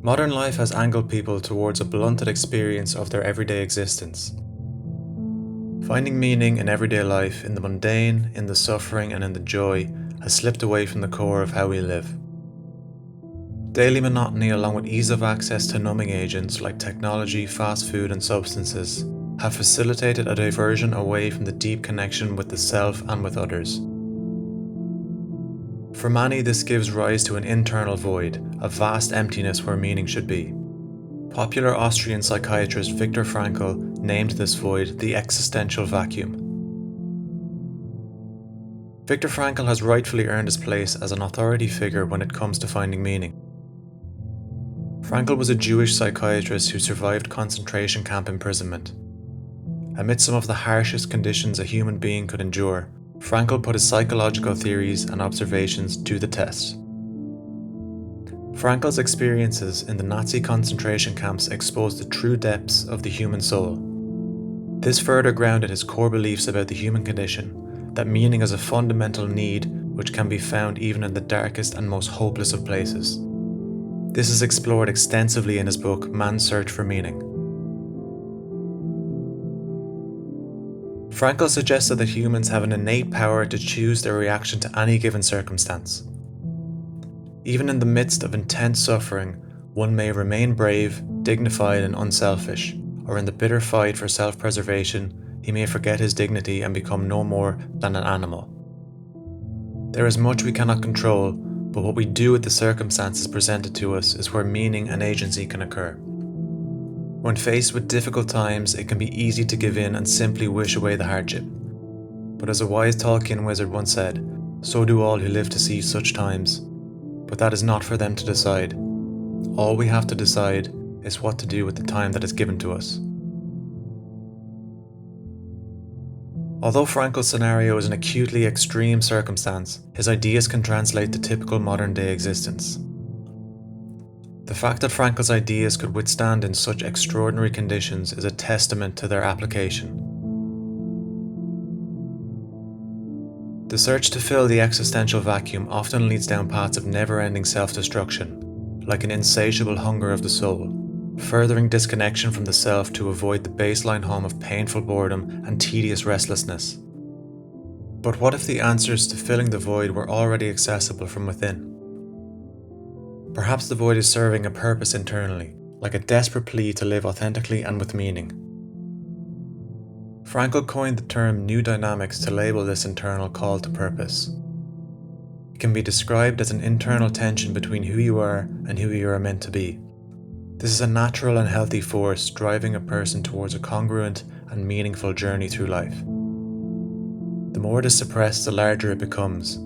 Modern life has angled people towards a blunted experience of their everyday existence. Finding meaning in everyday life, in the mundane, in the suffering, and in the joy, has slipped away from the core of how we live. Daily monotony, along with ease of access to numbing agents like technology, fast food, and substances, have facilitated a diversion away from the deep connection with the self and with others. For many, this gives rise to an internal void, a vast emptiness where meaning should be. Popular Austrian psychiatrist Viktor Frankl named this void the Existential Vacuum. Viktor Frankl has rightfully earned his place as an authority figure when it comes to finding meaning. Frankl was a Jewish psychiatrist who survived concentration camp imprisonment. Amid some of the harshest conditions a human being could endure, Frankl put his psychological theories and observations to the test. Frankl's experiences in the Nazi concentration camps exposed the true depths of the human soul. This further grounded his core beliefs about the human condition, that meaning is a fundamental need which can be found even in the darkest and most hopeless of places. This is explored extensively in his book Man's Search for Meaning. Frankl suggested that humans have an innate power to choose their reaction to any given circumstance. Even in the midst of intense suffering, one may remain brave, dignified, and unselfish, or in the bitter fight for self-preservation, he may forget his dignity and become no more than an animal. There is much we cannot control, but what we do with the circumstances presented to us is where meaning and agency can occur. When faced with difficult times, it can be easy to give in and simply wish away the hardship. But as a wise Tolkien wizard once said, so do all who live to see such times. But that is not for them to decide. All we have to decide is what to do with the time that is given to us. Although Frankl's scenario is an acutely extreme circumstance, his ideas can translate to typical modern-day existence. The fact that Frankl's ideas could withstand in such extraordinary conditions is a testament to their application. The search to fill the existential vacuum often leads down paths of never-ending self-destruction, like an insatiable hunger of the soul, furthering disconnection from the self to avoid the baseline hum of painful boredom and tedious restlessness. But what if the answers to filling the void were already accessible from within? Perhaps the void is serving a purpose internally, like a desperate plea to live authentically and with meaning. Frankl coined the term new dynamics to label this internal call to purpose. It can be described as an internal tension between who you are and who you are meant to be. This is a natural and healthy force driving a person towards a congruent and meaningful journey through life. The more it is suppressed, the larger it becomes.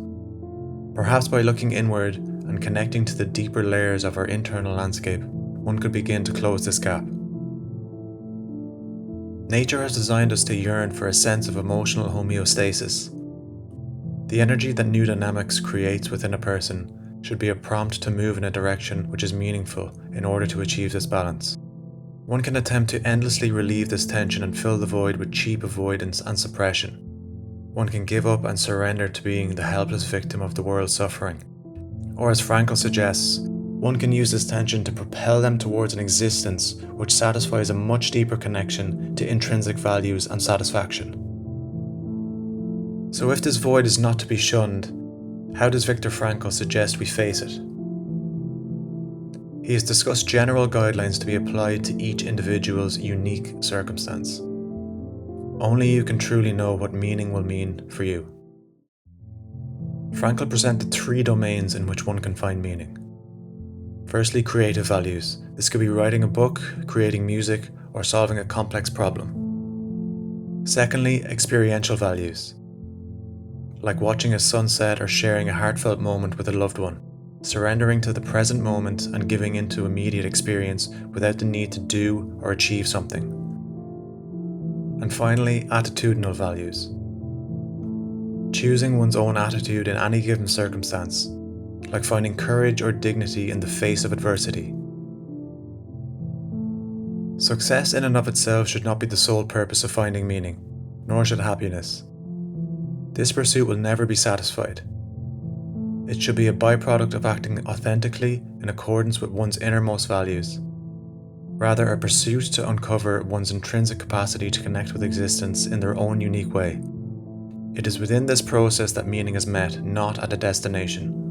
Perhaps by looking inward and connecting to the deeper layers of our internal landscape, one could begin to close this gap. Nature has designed us to yearn for a sense of emotional homeostasis. The energy that new dynamics creates within a person should be a prompt to move in a direction which is meaningful in order to achieve this balance. One can attempt to endlessly relieve this tension and fill the void with cheap avoidance and suppression. One can give up and surrender to being the helpless victim of the world's suffering. Or as Frankl suggests, one can use this tension to propel them towards an existence which satisfies a much deeper connection to intrinsic values and satisfaction. So if this void is not to be shunned, how does Viktor Frankl suggest we face it? He has discussed general guidelines to be applied to each individual's unique circumstance. Only you can truly know what meaning will mean for you. Frankl presented 3 domains in which one can find meaning. Firstly, creative values. This could be writing a book, creating music, or solving a complex problem. Secondly, experiential values, like watching a sunset or sharing a heartfelt moment with a loved one, surrendering to the present moment and giving into immediate experience without the need to do or achieve something. And finally, attitudinal values, choosing one's own attitude in any given circumstance, like finding courage or dignity in the face of adversity. Success in and of itself should not be the sole purpose of finding meaning, nor should happiness. This pursuit will never be satisfied. It should be a byproduct of acting authentically in accordance with one's innermost values, rather a pursuit to uncover one's intrinsic capacity to connect with existence in their own unique way. It is within this process that meaning is met, not at a destination.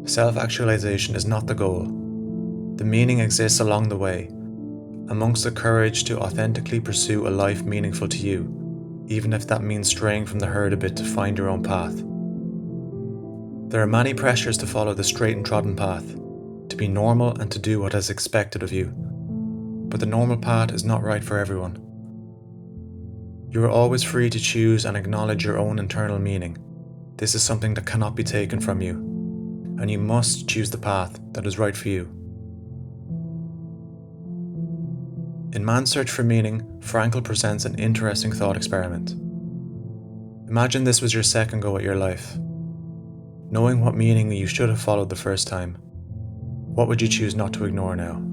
Self-actualization is not the goal. The meaning exists along the way, amongst the courage to authentically pursue a life meaningful to you, even if that means straying from the herd a bit to find your own path. There are many pressures to follow the straight and trodden path, to be normal and to do what is expected of you. But the normal path is not right for everyone. You are always free to choose and acknowledge your own internal meaning. This is something that cannot be taken from you, and you must choose the path that is right for you. In Man's Search for Meaning, Frankl presents an interesting thought experiment. Imagine this was your second go at your life. Knowing what meaning you should have followed the first time, what would you choose not to ignore now?